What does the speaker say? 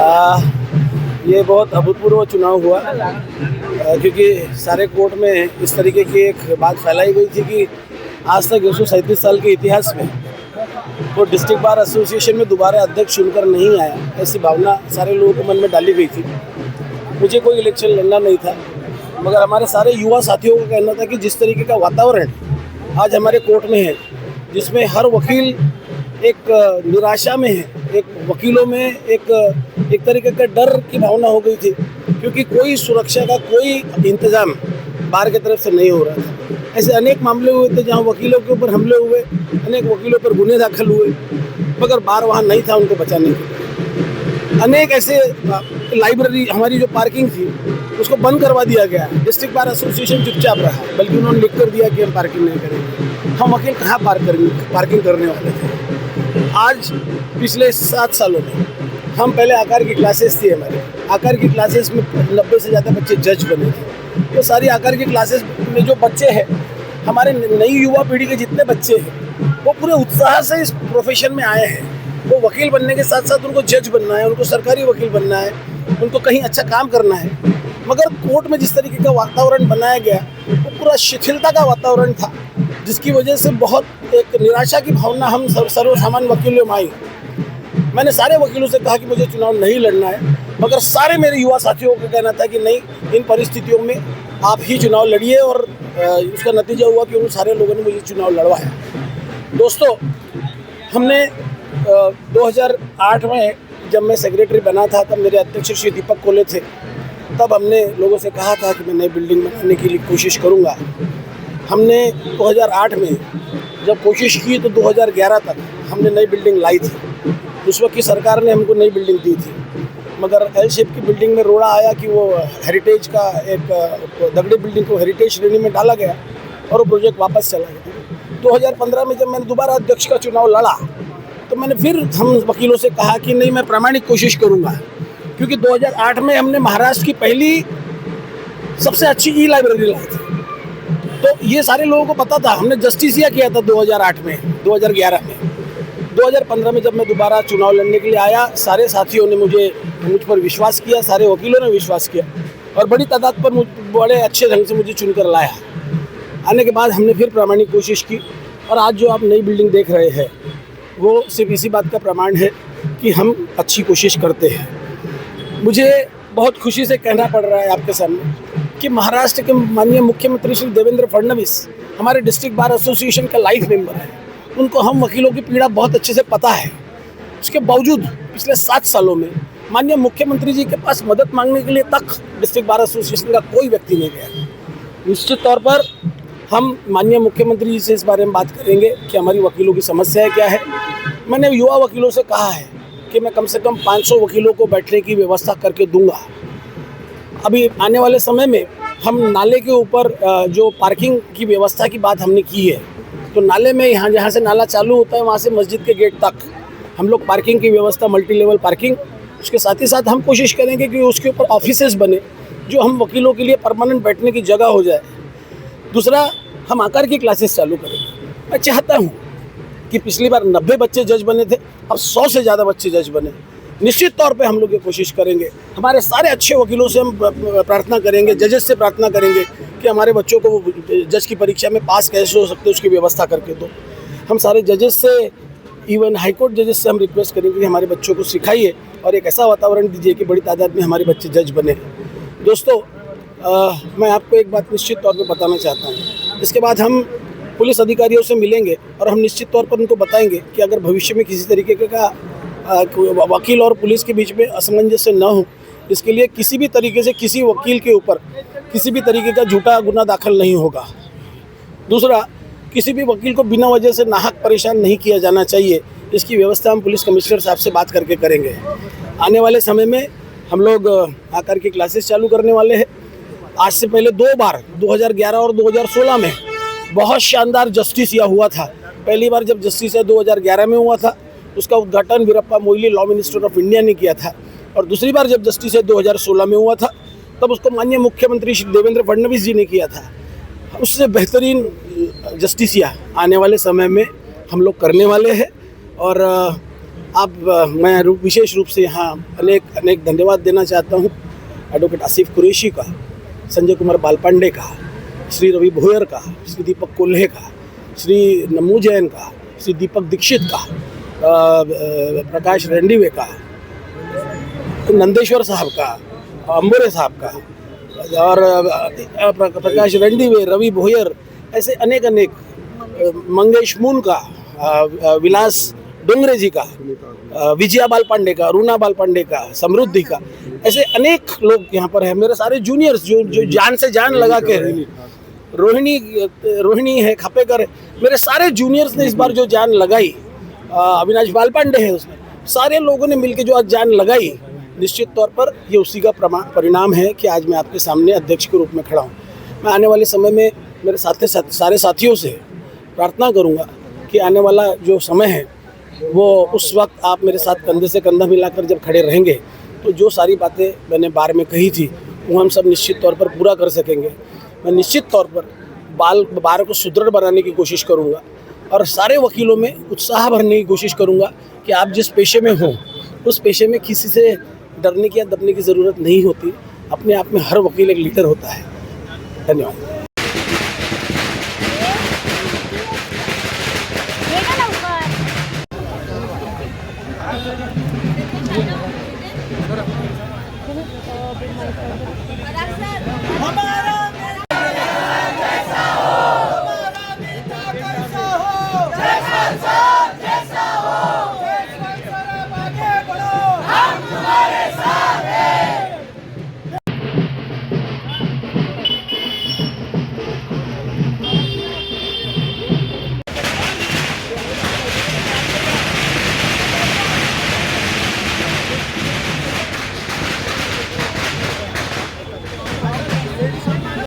ये बहुत अभूतपूर्व चुनाव हुआ क्योंकि सारे कोर्ट में इस तरीके की एक बात फैलाई गई थी कि आज तक 137 साल के इतिहास में वो डिस्ट्रिक्ट बार एसोसिएशन में दोबारा अध्यक्ष चुनकर नहीं आया, ऐसी भावना सारे लोगों के मन में डाली गई थी। मुझे कोई इलेक्शन लड़ना नहीं था, मगर हमारे सारे युवा साथियों का कहना था कि जिस तरीके का वातावरण आज हमारे कोर्ट में है, जिसमें हर वकील एक निराशा में है, एक वकीलों में एक तरीके का डर की भावना हो गई थी क्योंकि कोई सुरक्षा का कोई इंतज़ाम बार की तरफ से नहीं हो रहा था। ऐसे अनेक मामले हुए थे जहां वकीलों के ऊपर हमले हुए, अनेक वकीलों पर गुने दाखिल हुए, मगर बार वहां नहीं था उनको बचाने के लिए। अनेक ऐसे लाइब्रेरी, हमारी जो पार्किंग थी उसको बंद करवा दिया गया। डिस्ट्रिक्ट बार एसोसिएशन चुपचाप रहा, बल्कि उन्होंने लिख कर दिया कि हम पार्किंग नहीं करेंगे। हम वकील कहाँ पार्किंग करने वाले थे। आज पिछले 7 सालों में हम पहले आकार की क्लासेस थी, हमारे आकार की क्लासेस में 90 से ज़्यादा बच्चे जज बने थे। तो सारी आकार की क्लासेस में जो बच्चे हैं, हमारे नई युवा पीढ़ी के जितने बच्चे हैं, वो पूरे उत्साह से इस प्रोफेशन में आए हैं। वो वकील बनने के साथ साथ उनको जज बनना है, उनको सरकारी वकील बनना है, उनको कहीं अच्छा काम करना है। मगर कोर्ट में जिस तरीके का वातावरण बनाया गया वो पूरा शिथिलता का वातावरण था, जिसकी वजह से बहुत एक निराशा की भावना हम सर्वसामान्य वकीलों में आई। मैंने सारे वकीलों से कहा कि मुझे चुनाव नहीं लड़ना है, मगर सारे मेरे युवा साथियों का कहना था कि नहीं, इन परिस्थितियों में आप ही चुनाव लड़िए, और उसका नतीजा हुआ कि उन सारे लोगों ने मुझे चुनाव लड़वाया। दोस्तों, हमने 2008 में जब मैं सेक्रेटरी बना था, तब मेरे अध्यक्ष श्री दीपक कोले थे। तब हमने लोगों से कहा था कि मैं नई बिल्डिंग बनाने के लिए कोशिश करूँगा। हमने 2008 में जब कोशिश की तो 2011 तक हमने नई बिल्डिंग लाई थी। उस वक्त की सरकार ने हमको नई बिल्डिंग दी थी, मगर एल शेप की बिल्डिंग में रोड़ा आया कि वो हेरिटेज का एक दगड़ी बिल्डिंग को हेरिटेज श्रेणी में डाला गया और वो प्रोजेक्ट वापस चला गया। 2015 में जब मैंने दोबारा अध्यक्ष का चुनाव लड़ा तो मैंने फिर हम वकीलों से कहा कि नहीं, मैं प्रामाणिक कोशिश करूँगा, क्योंकि 2008 में हमने महाराष्ट्र की पहली सबसे अच्छी ई लाइब्रेरी लाई थी। तो ये सारे लोगों को पता था। हमने जस्टिसिया किया था 2008 में, 2011 में। 2015 में जब मैं दोबारा चुनाव लड़ने के लिए आया, सारे साथियों ने मुझ पर विश्वास किया, सारे वकीलों ने विश्वास किया और बड़ी तादाद पर बड़े अच्छे ढंग से मुझे चुनकर लाया। आने के बाद हमने फिर प्रामाणिक कोशिश की, और आज जो आप नई बिल्डिंग देख रहे हैं वो सिर्फ इसी बात का प्रमाण है कि हम अच्छी कोशिश करते हैं। मुझे बहुत खुशी से कहना पड़ रहा है आपके सामने कि महाराष्ट्र के माननीय मुख्यमंत्री श्री देवेंद्र फडणवीस हमारे डिस्ट्रिक्ट बार एसोसिएशन का लाइफ मेंबर है। उनको हम वकीलों की पीड़ा बहुत अच्छे से पता है। उसके बावजूद पिछले 7 सालों में माननीय मुख्यमंत्री जी के पास मदद मांगने के लिए तक डिस्ट्रिक्ट बार एसोसिएशन का कोई व्यक्ति नहीं गया। निश्चित तौर पर हम माननीय मुख्यमंत्री जी से इस बारे में बात करेंगे कि हमारी वकीलों की समस्या क्या है। मैंने युवा वकीलों से कहा है कि मैं कम से कम 500 वकीलों को बैठने की व्यवस्था करके दूंगा। अभी आने वाले समय में हम नाले के ऊपर जो पार्किंग की व्यवस्था की बात हमने की है, तो नाले में जहाँ से नाला चालू होता है वहाँ से मस्जिद के गेट तक हम लोग पार्किंग की व्यवस्था, मल्टी लेवल पार्किंग, उसके साथ ही साथ हम कोशिश करेंगे कि उसके ऊपर ऑफिसेस बने जो हम वकीलों के लिए परमानेंट बैठने की जगह हो जाए। दूसरा, हम आकार की क्लासेस चालू करेंगे। मैं चाहता हूँ कि पिछली बार 90 बच्चे जज बने थे, अब 100 से ज़्यादा बच्चे जज बने। निश्चित तौर पे हम लोग ये कोशिश करेंगे। हमारे सारे अच्छे वकीलों से हम प्रार्थना करेंगे, जजेस से प्रार्थना करेंगे कि हमारे बच्चों को जज की परीक्षा में पास कैसे हो सकते उसकी व्यवस्था करके दो। हम सारे जजेस से, इवन हाईकोर्ट जजेस से हम रिक्वेस्ट करेंगे कि हमारे बच्चों को सिखाइए और एक ऐसा वातावरण दीजिए कि बड़ी तादाद में हमारे बच्चे जज बने। दोस्तों, मैं आपको एक बात निश्चित तौर पर बताना चाहता हूँ। इसके बाद हम पुलिस अधिकारियों से मिलेंगे और हम निश्चित तौर पर उनको बताएंगे कि अगर भविष्य में किसी तरीके का वकील और पुलिस के बीच में असमंजस्य न हो, इसके लिए किसी भी तरीके से किसी वकील के ऊपर किसी भी तरीके का झूठा गुना दाखिल नहीं होगा। दूसरा, किसी भी वकील को बिना वजह से नाहक परेशान नहीं किया जाना चाहिए। इसकी व्यवस्था हम पुलिस कमिश्नर साहब से बात करके करेंगे। आने वाले समय में हम लोग आकार की क्लासेस चालू करने वाले हैं। आज से पहले 2 बार 2011 और 2016 में बहुत शानदार जस्टिसिया हुआ था। पहली बार जब जस्टिसिया 2011 में हुआ था, उसका उद्घाटन Veerappa Moily, law minister of India, ने किया था। और दूसरी बार जब जस्टिसिया 2016 में हुआ था, तब उसको माननीय मुख्यमंत्री श्री देवेंद्र फडणवीस जी ने किया था। उससे बेहतरीन जस्टिसिया आने वाले समय में हम लोग करने वाले हैं। और मैं विशेष रूप से यहाँ अनेक धन्यवाद देना चाहता हूँ एडवोकेट आसिफ कुरैशी का, संजय कुमार बालपांडे का, श्री रवि भोयर का, श्री दीपक कोल्हे का, श्री नमू जैन का, श्री दीपक दीक्षित का, प्रकाश रेंडीवे का, नंदेश्वर साहब का, अंबोरे साहब का और प्रकाश रेंडीवे, रवि भोयर, ऐसे अनेक मंगेश मून का, विलास डोंगरे जी का, विजया बालपांडे का, रूना बालपांडे का, समृद्धि का, ऐसे अनेक लोग यहाँ पर हैं। मेरे सारे जूनियर्स जो जान से जान लगा के, रोहिणी है, खपेकर है, मेरे सारे जूनियर्स ने इस बार जो जान लगाई, अविनाश बालपांडे है उसमें, सारे लोगों ने मिलकर जो आज जान लगाई, निश्चित तौर पर ये उसी का परिणाम है कि आज मैं आपके सामने अध्यक्ष के रूप में खड़ा हूँ। मैं आने वाले समय में मेरे सारे साथियों से प्रार्थना करूँगा कि आने वाला जो समय है वो उस वक्त आप मेरे साथ कंधे से कंधा मिलाकर जब खड़े रहेंगे तो जो सारी बातें मैंने बार में कही थी वो हम सब निश्चित तौर पर पूरा कर सकेंगे। मैं निश्चित तौर पर बार को सुदृढ़ बनाने की कोशिश करूँगा और सारे वकीलों में उत्साह भरने की कोशिश करूँगा कि आप जिस पेशे में हो उस पेशे में किसी से डरने की या दबने की ज़रूरत नहीं होती। अपने आप में हर वकील एक लीडर होता है। धन्यवाद। हम तुम्हारे साथ